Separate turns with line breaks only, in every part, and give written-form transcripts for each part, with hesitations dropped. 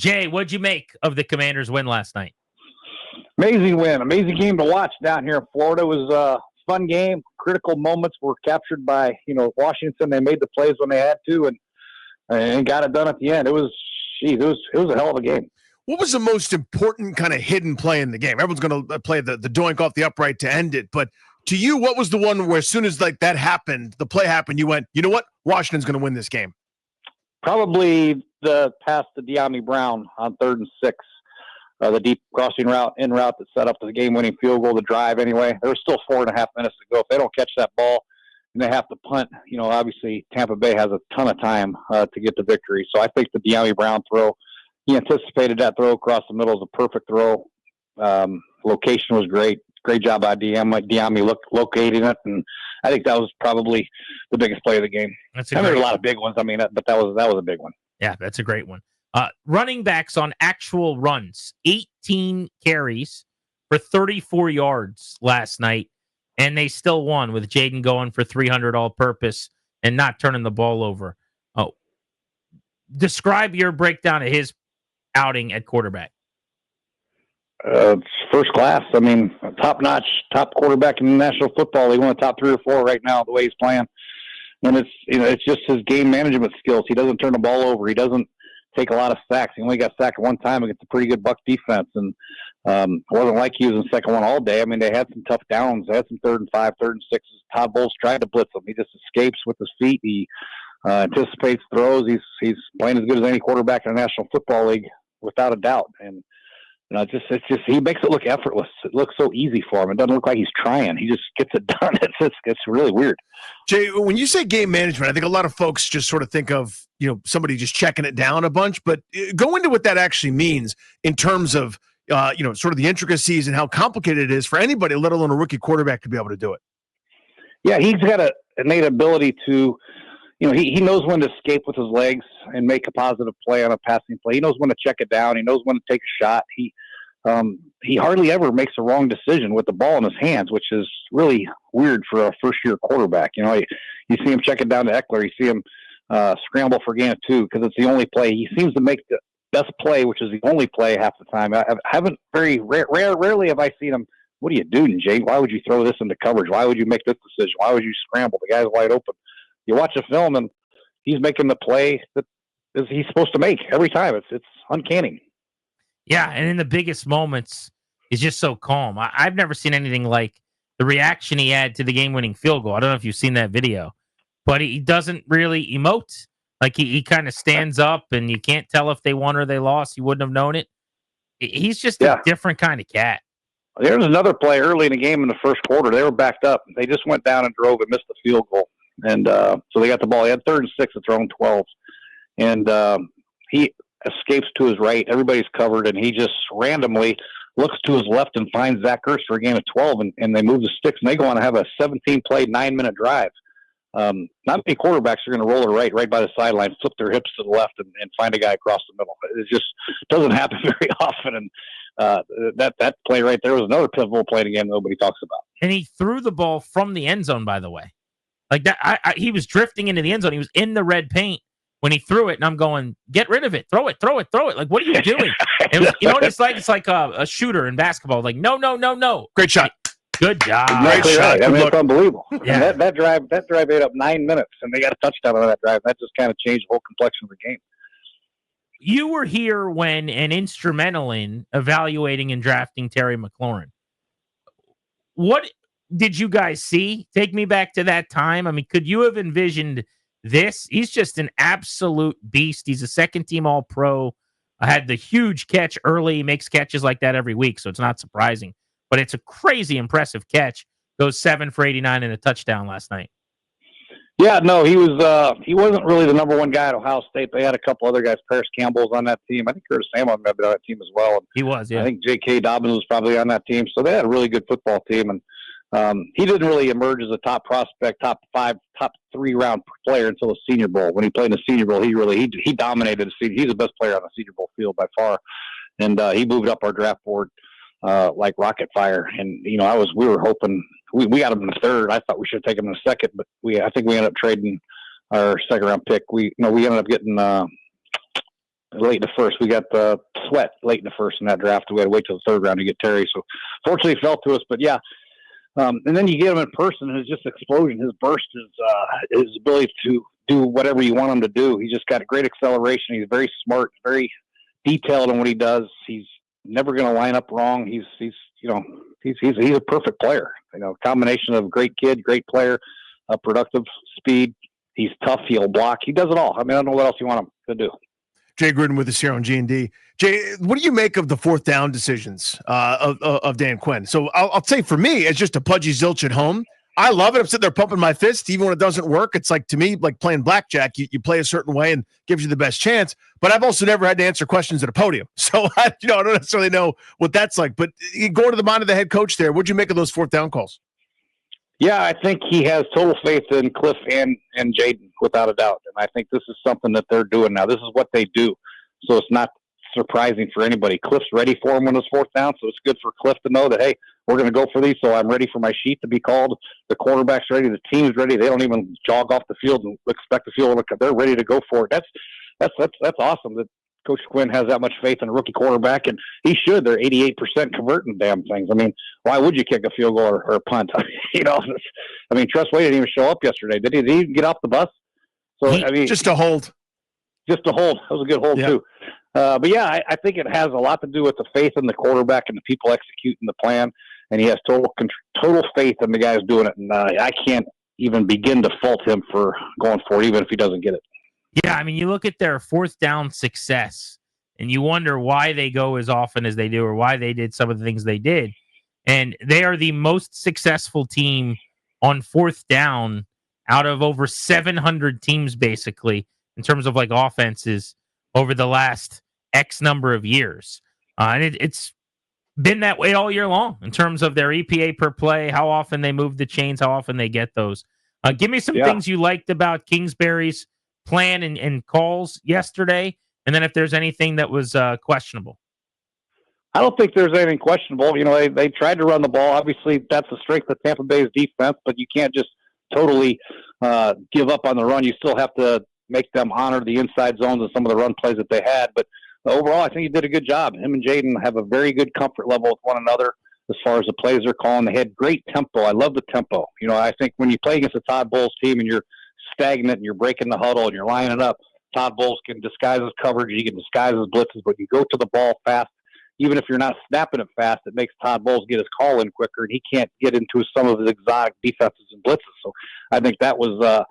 Jay, what'd you make of the Commanders' win last night?
Amazing win. Amazing game to watch down here in Florida. It was a fun game. Critical moments were captured by, Washington. They made the plays when they had to and got it done at the end. It was a hell of a game.
What was the most important kind of hidden play in the game? Everyone's going to play the doink off the upright to end it. But to you, what was the one where as soon as that happened, the play happened, you went, you know what? Washington's going to win this game.
Probably the pass to De'Ami Brown on 3rd and 6. The deep crossing route that set up the game-winning field goal to drive anyway. There was still 4.5 minutes to go. If they don't catch that ball and they have to punt, obviously Tampa Bay has a ton of time to get the victory. So I think the De'Ami Brown throw, he anticipated that throw across the middle. Is a perfect throw. Location was great. Great job by De'Ami locating it, and I think that was probably the biggest play of the game. There were a lot of big ones. But that was a big one.
Yeah, that's a great one. Running backs on actual runs, 18 carries for 34 yards last night, and they still won with Jayden going for 300 all-purpose and not turning the ball over. Oh, describe your breakdown of his outing at quarterback.
It's first class. Top-notch, top quarterback in the National Football League, one of the top 3 or 4 right now, the way he's playing. And it's just his game management skills. He doesn't turn the ball over. He doesn't take a lot of sacks. He only got sacked one time against a pretty good Buck defense, and it wasn't like he was in the second one all day. They had some tough downs. They had some 3rd and 5, 3rd and 6s. Todd Bowles tried to blitz him. He just escapes with his feet. He anticipates throws. He's playing as good as any quarterback in the National Football League, without a doubt. And it's just he makes it look effortless. It looks so easy for him. It doesn't look like he's trying. He just gets it done. It's really weird.
Jay, when you say game management, I think a lot of folks just sort of think of somebody just checking it down a bunch. But go into what that actually means in terms of sort of the intricacies and how complicated it is for anybody, let alone a rookie quarterback, to be able to do it.
Yeah, he's got an innate ability to. He knows when to escape with his legs and make a positive play on a passing play. He knows when to check it down. He knows when to take a shot. He hardly ever makes a wrong decision with the ball in his hands, which is really weird for a first-year quarterback. You see him check it down to Eckler. You see him scramble for gain of 2 because it's the only play. He seems to make the best play, which is the only play half the time. I haven't rarely have I seen him. What are you doing, Jay? Why would you throw this into coverage? Why would you make this decision? Why would you scramble? The guy's wide open. You watch the film, and he's making the play that he's supposed to make every time. It's uncanny.
Yeah, and in the biggest moments, he's just so calm. I've never seen anything like the reaction he had to the game-winning field goal. I don't know if you've seen that video, but he doesn't really emote. Like, he kind of stands up, and you can't tell if they won or they lost. You wouldn't have known it. He's just a different kind of cat.
There was another play early in the game in the first quarter. They were backed up. They just went down and drove and missed the field goal. And so they got the ball. He had 3rd and 6 at their own 12. And he escapes to his right. Everybody's covered, and he just randomly looks to his left and finds Zach Ertz for a gain of 12, and they move the sticks, and they go on to have a 17-play, 9-minute drive. Not many quarterbacks are going to roll it right by the sideline, flip their hips to the left, and find a guy across the middle. It just doesn't happen very often. And that play right there was another pivotal play in the game nobody talks about.
And he threw the ball from the end zone, by the way. Like that, he was drifting into the end zone. He was in the red paint when he threw it, and I'm going, get rid of it. Throw it. Like, what are you doing? You know what it's like? It's like a shooter in basketball. Like, no.
Great shot.
Good job.
Great shot. It's unbelievable.
Yeah.
That drive ate up 9 minutes, and they got a touchdown on that drive. That just kind of changed the whole complexion of the game.
You were here when and instrumental in evaluating and drafting Terry McLaurin. What did you guys see? Take me back to that time. Could you have envisioned this? He's just an absolute beast. He's a second-team All-Pro. I had the huge catch early. He makes catches like that every week, so it's not surprising. But it's a crazy impressive catch. Goes 7 for 89 and a touchdown last night.
Yeah, no, he wasn't really the number one guy at Ohio State. They had a couple other guys. Paris Campbell's on that team. I think Curtis Samuel might be on that team as well.
He was, yeah.
I think J.K. Dobbins was probably on that team. So they had a really good football team. And he didn't really emerge as a top prospect, top 3 round player until the Senior Bowl. When he played in the Senior Bowl, he dominated the Senior. He's the best player on the Senior Bowl field by far. And he moved up our draft board like rocket fire. And, we were hoping we got him in the 3rd. I thought we should take him in the 2nd, but I think we ended up trading our 2nd round pick. We ended up getting late in the first. We got Sweat late in the first in that draft. We had to wait till the third round to get Terry. So fortunately it fell to us. But yeah, and then you get him in person, and it's just explosion. His burst is his ability to do whatever you want him to do. He's just got a great acceleration. He's very smart, very detailed in what he does. He's never going to line up wrong. He's a perfect player. Combination of great kid, great player, productive speed. He's tough. He'll block. He does it all. I mean, I don't know what else you want him to do.
Jay Gruden with us here on G&D. Jay, what do you make of the fourth down decisions of Dan Quinn? So I'll say for me, it's just a pudgy zilch at home. I love it. I'm sitting there pumping my fist. Even when it doesn't work, it's like, to me, like playing blackjack. You play a certain way and gives you the best chance. But I've also never had to answer questions at a podium. So I don't necessarily know what that's like. But going to the mind of the head coach there, what'd you make of those fourth down calls?
Yeah, I think he has total faith in Cliff and Jayden, without a doubt. And I think this is something that they're doing now. This is what they do. So it's not surprising for anybody. Cliff's ready for him when it's fourth down, so it's good for Cliff to know that, hey, we're going to go for these, so I'm ready for my sheet to be called. The quarterback's ready. The team's ready. They don't even jog off the field and expect the field. They're ready to go for it. That's awesome that Coach Quinn has that much faith in a rookie quarterback, and he should. They're 88% converting damn things. I mean, why would you kick a field goal or a punt? I mean, Tress Way didn't even show up yesterday. Did he? Did he even get off the bus? So I mean,
just a hold.
Just a hold. That was a good hold too. But yeah, I think it has a lot to do with the faith in the quarterback and the people executing the plan. And he has total faith in the guys doing it. And I can't even begin to fault him for going for it, even if he doesn't get it.
Yeah, I mean, you look at their fourth down success, and you wonder why they go as often as they do, or why they did some of the things they did. And they are the most successful team on fourth down out of over 700 teams, basically, in terms of like offenses over the last X number of years. And it's been that way all year long in terms of their EPA per play, how often they move the chains, how often they get those. Give me some things you liked about Kingsbury's plan and calls yesterday, and then if there's anything that was questionable.
I don't think there's anything questionable. They tried to run the ball. Obviously, that's the strength of Tampa Bay's defense, but you can't just totally give up on the run. You still have to make them honor the inside zones and some of the run plays that they had. But overall, I think he did a good job. Him and Jayden have a very good comfort level with one another as far as the plays they're calling. They had great tempo. I love the tempo. I think when you play against a Todd Bowles team and you're stagnant and you're breaking the huddle and you're lining up, Todd Bowles can disguise his coverage, he can disguise his blitzes, but you go to the ball fast. Even if you're not snapping it fast, it makes Todd Bowles get his call in quicker, and he can't get into some of his exotic defenses and blitzes. So I think that was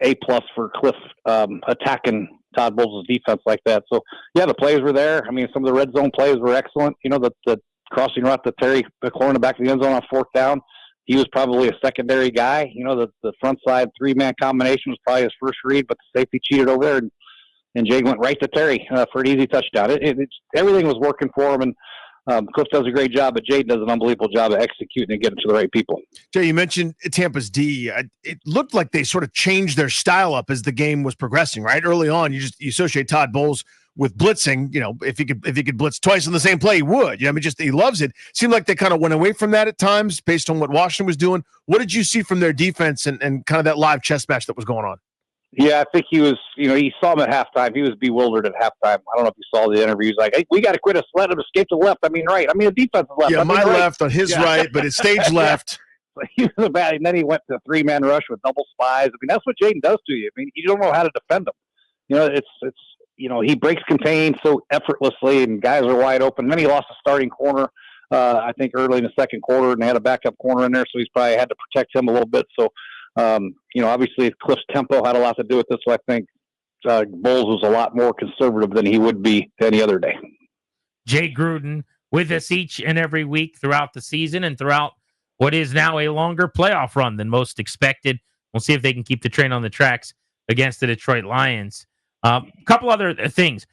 A+ for Cliff attacking Todd Bowles' defense like that. So, yeah, the plays were there. I mean, some of the red zone plays were excellent. The crossing route to Terry McLaurin in the back of the end zone on fourth down, he was probably a secondary guy. The front side three-man combination was probably his first read, but the safety cheated over there, and Jay went right to Terry for an easy touchdown. Everything was working for him, and Cliff does a great job, but Jay does an unbelievable job of executing and getting to the right people. Jay,
you mentioned Tampa's D. It looked like they sort of changed their style up as the game was progressing, right? Early on, you associate Todd Bowles with blitzing. If he could blitz twice in the same play, he would. He loves it. Seemed like they kind of went away from that at times based on what Washington was doing. What did you see from their defense and kind of that live chess match that was going on?
Yeah, I think he was, he saw him at halftime. He was bewildered at halftime. I don't know if you saw the interview. He's like, hey, we got to quit us. Let him escape to the left. Right. The defense is left.
Yeah, my left on his right, but it's stage left.
He was bad. And then he went to a three-man rush with double spies. That's what Jayden does to you. You don't know how to defend him. He breaks contain so effortlessly, and guys are wide open. And then he lost a starting corner, I think, early in the second quarter, and they had a backup corner in there, so he's probably had to protect him a little bit. So, obviously Cliff's tempo had a lot to do with this. So I think Bowles was a lot more conservative than he would be any other day.
Jay Gruden with us each and every week throughout the season and throughout what is now a longer playoff run than most expected. We'll see if they can keep the train on the tracks against the Detroit Lions. A couple other things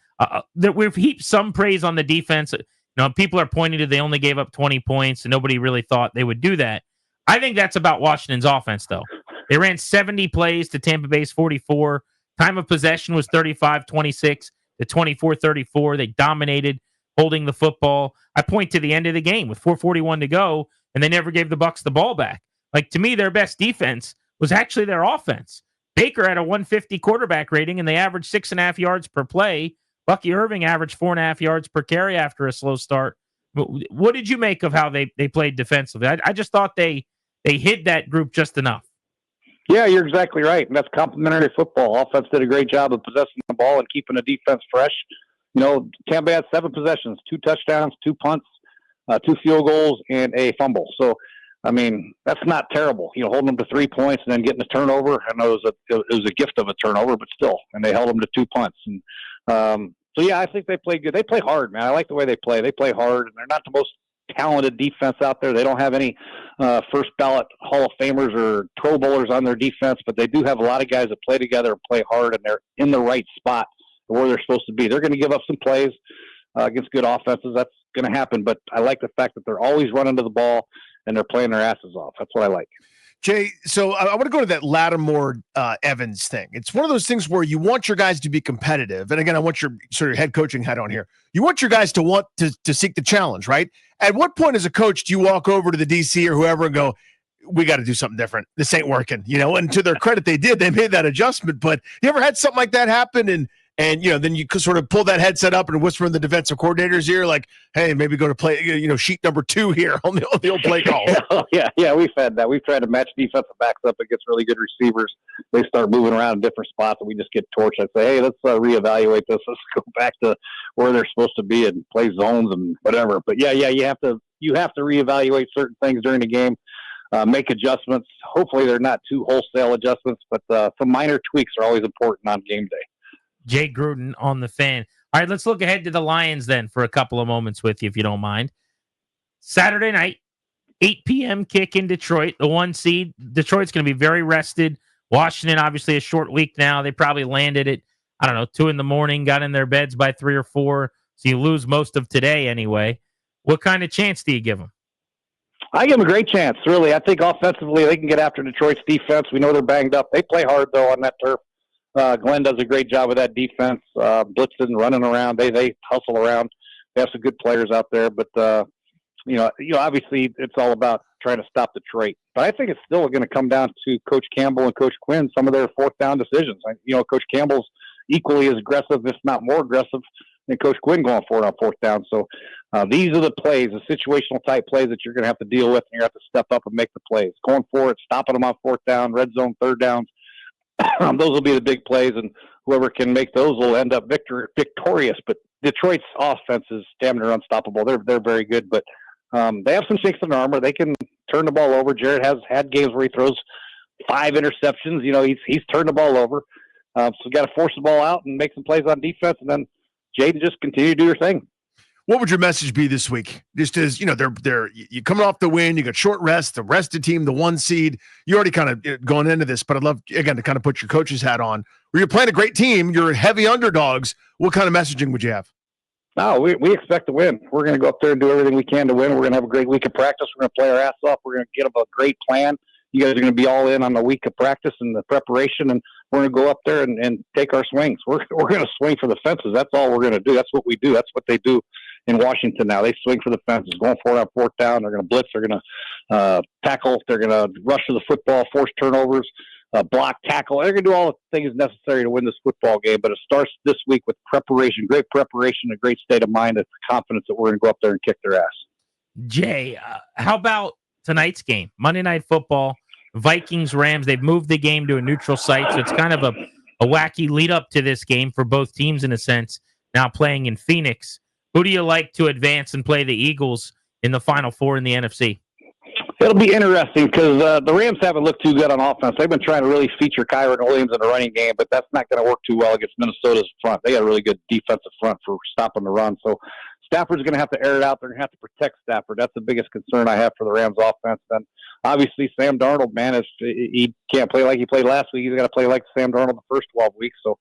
that we've heaped some praise on the defense. People are pointing to they only gave up 20 points and nobody really thought they would do that. I think that's about Washington's offense, though. They ran 70 plays to Tampa Bay's 44. Time of possession was 35-26 to 24-34. They dominated holding the football. I point to the end of the game with 4:41 to go, and they never gave the Bucs the ball back. To me, their best defense was actually their offense. Baker had a 150 quarterback rating, and they averaged 6.5 yards per play. Bucky Irving averaged 4.5 yards per carry after a slow start. What did you make of how they played defensively? I just thought they hid that group just enough.
Yeah, you're exactly right. And that's complimentary football. Offense did a great job of possessing the ball and keeping the defense fresh. Tampa had 7 possessions, 2 touchdowns, 2 punts, 2 field goals, and a fumble. So, I mean, that's not terrible. Holding them to 3 points and then getting a turnover. I know it was a gift of a turnover, but still. And they held them to 2 punts. And so, yeah, I think they play good. They play hard, man. I like the way they play. They play hard, and they're not the most talented defense out there. They don't have any first ballot Hall of Famers or Pro Bowlers on their defense, but they do have a lot of guys that play together and play hard, and they're in the right spot where they're supposed to be. They're going to give up some plays against good offenses. That's going to happen, but I like the fact that they're always running to the ball and they're playing their asses off. That's what I like.
Jay, so I want to go to that Lattimore Evans thing. It's one of those things where you want your guys to be competitive. And again, I want your sort of head coaching hat on here. You want your guys to want to seek the challenge, right? At what point as a coach do you walk over to the DC or whoever and go, we got to do something different. This ain't working, and to their credit, they did. They made that adjustment. But you ever had something like that happen and then you could sort of pull that headset up and whisper in the defensive coordinator's ear, like, hey, maybe go to play, sheet number 2 here on the old play call.
Yeah, we've had that. We've tried to match defensive backs up against really good receivers. They start moving around in different spots, and we just get torched. I say, hey, let's reevaluate this. Let's go back to where they're supposed to be and play zones and whatever. But yeah, you have to reevaluate certain things during the game, make adjustments. Hopefully, they're not too wholesale adjustments, but some minor tweaks are always important on game day.
Jay Gruden on the Fan. All right, let's look ahead to the Lions then for a couple of moments with you, if you don't mind. Saturday night, 8 p.m. kick in Detroit, the 1 seed. Detroit's going to be very rested. Washington, obviously, a short week now. They probably landed at, 2 in the morning, got in their beds by 3 or 4. So you lose most of today anyway. What kind of chance do you give them?
I give them a great chance, really. I think offensively they can get after Detroit's defense. We know they're banged up. They play hard, though, on that turf. Glenn does a great job with that defense, blitzing, running around. They hustle around. They have some good players out there, but obviously it's all about trying to stop Detroit. But I think it's still going to come down to Coach Campbell and Coach Quinn, some of their 4th down decisions. Coach Campbell's equally as aggressive, if not more aggressive, than Coach Quinn going for it on 4th down. So these are the plays, the situational type plays that you're going to have to deal with, and you have to step up and make the plays. Going for it, stopping them on 4th down, red zone, 3rd downs. Those will be the big plays, and whoever can make those will end up victorious. But Detroit's offense is damn near unstoppable. They're very good, but they have some chinks in their armor. They can turn the ball over. Jared has had games where he throws 5 interceptions. He's turned the ball over. So you got to force the ball out and make some plays on defense, and then Jayden just continue to do your thing.
What would your message be this week? Just as they're you coming off the win, you got short rest, the rested team, the 1 seed. You already kind of going into this, but I'd love again to kind of put your coach's hat on. Where you're playing a great team, you're heavy underdogs. What kind of messaging would you have?
No, we expect to win. We're going to go up there and do everything we can to win. We're going to have a great week of practice. We're going to play our ass off. We're going to get them a great plan. You guys are going to be all in on the week of practice and the preparation, and we're going to go up there and take our swings. We're going to swing for the fences. That's all we're going to do. That's what we do. That's what they do in Washington now. They swing for the fences, going for it on 4th down. They're going to blitz. They're going to tackle. They're going to rush to the football, force turnovers, block, tackle. They're going to do all the things necessary to win this football game. But it starts this week with preparation, great preparation, a great state of mind, and confidence that we're going to go up there and kick their ass.
Jay, how about tonight's game, Monday Night Football, Vikings-Rams? They've moved the game to a neutral site, so it's kind of a wacky lead up to this game for both teams in a sense, now playing in Phoenix. Who do you like to advance and play the Eagles in the Final Four in the NFC?
It'll be interesting because the Rams haven't looked too good on offense. They've been trying to really feature Kyron Williams in the running game, but that's not going to work too well against Minnesota's front. They got a really good defensive front for stopping the run. So Stafford's going to have to air it out. They're going to have to protect Stafford. That's the biggest concern I have for the Rams offense. And obviously Sam Darnold, man, he can't play like he played last week. He's got to play like Sam Darnold the first 12 weeks. So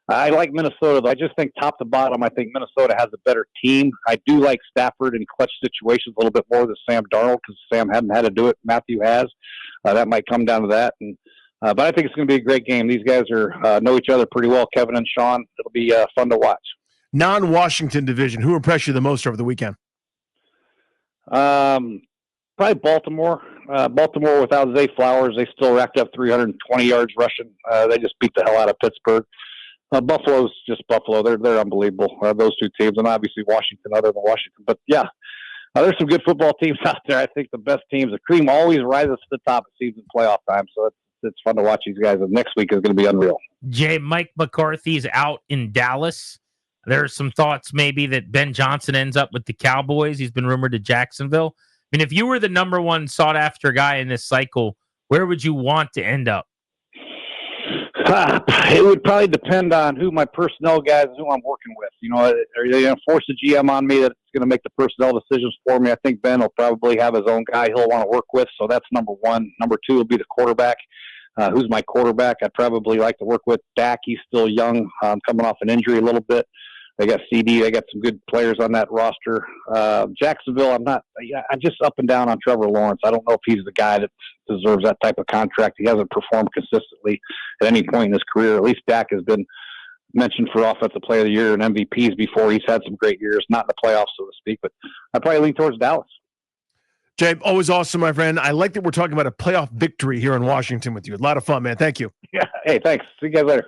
I like Minnesota, though. I just think top to bottom, I think Minnesota has a better team. I do like Stafford in clutch situations a little bit more than Sam Darnold because Sam hadn't had to do it. Matthew has. That might come down to that. And but I think it's going to be a great game. These guys know each other pretty well, Kevin and Sean. It'll be fun to watch.
Non-Washington division, who impressed you the most over the weekend?
Probably Baltimore. Baltimore without Zay Flowers, they still racked up 320 yards rushing. They just beat the hell out of Pittsburgh. Buffalo's just Buffalo. They're unbelievable. Those two teams, and obviously Washington, other than Washington. But yeah, there's some good football teams out there. I think the best teams, the cream always rises to the top. It seems in playoff time, so it's fun to watch these guys. And next week is going to be unreal.
Jay, Mike McCarthy's out in Dallas. There's some thoughts maybe that Ben Johnson ends up with the Cowboys. He's been rumored to Jacksonville. I mean, if you were the number one sought after guy in this cycle, where would you want to end up?
It would probably depend on who my personnel guys, who I'm working with. You know, are they going to force the GM on me that's going to make the personnel decisions for me? I think Ben will probably have his own guy he'll want to work with. So that's number one. Number two will be the quarterback. Who's my quarterback? I'd probably like to work with Dak. He's still young, coming off an injury a little bit. They got CD. They got some good players on that roster. Jacksonville, I'm just up and down on Trevor Lawrence. I don't know if he's the guy that deserves that type of contract. He hasn't performed consistently at any point in his career. At least Dak has been mentioned for Offensive Player of the Year and MVPs before. He's had some great years, not in the playoffs, so to speak, but I'd probably lean towards Dallas.
Jay, always awesome, my friend. I like that we're talking about a playoff victory here in Washington with you. A lot of fun, man. Thank you.
Yeah. Hey, thanks. See you guys later.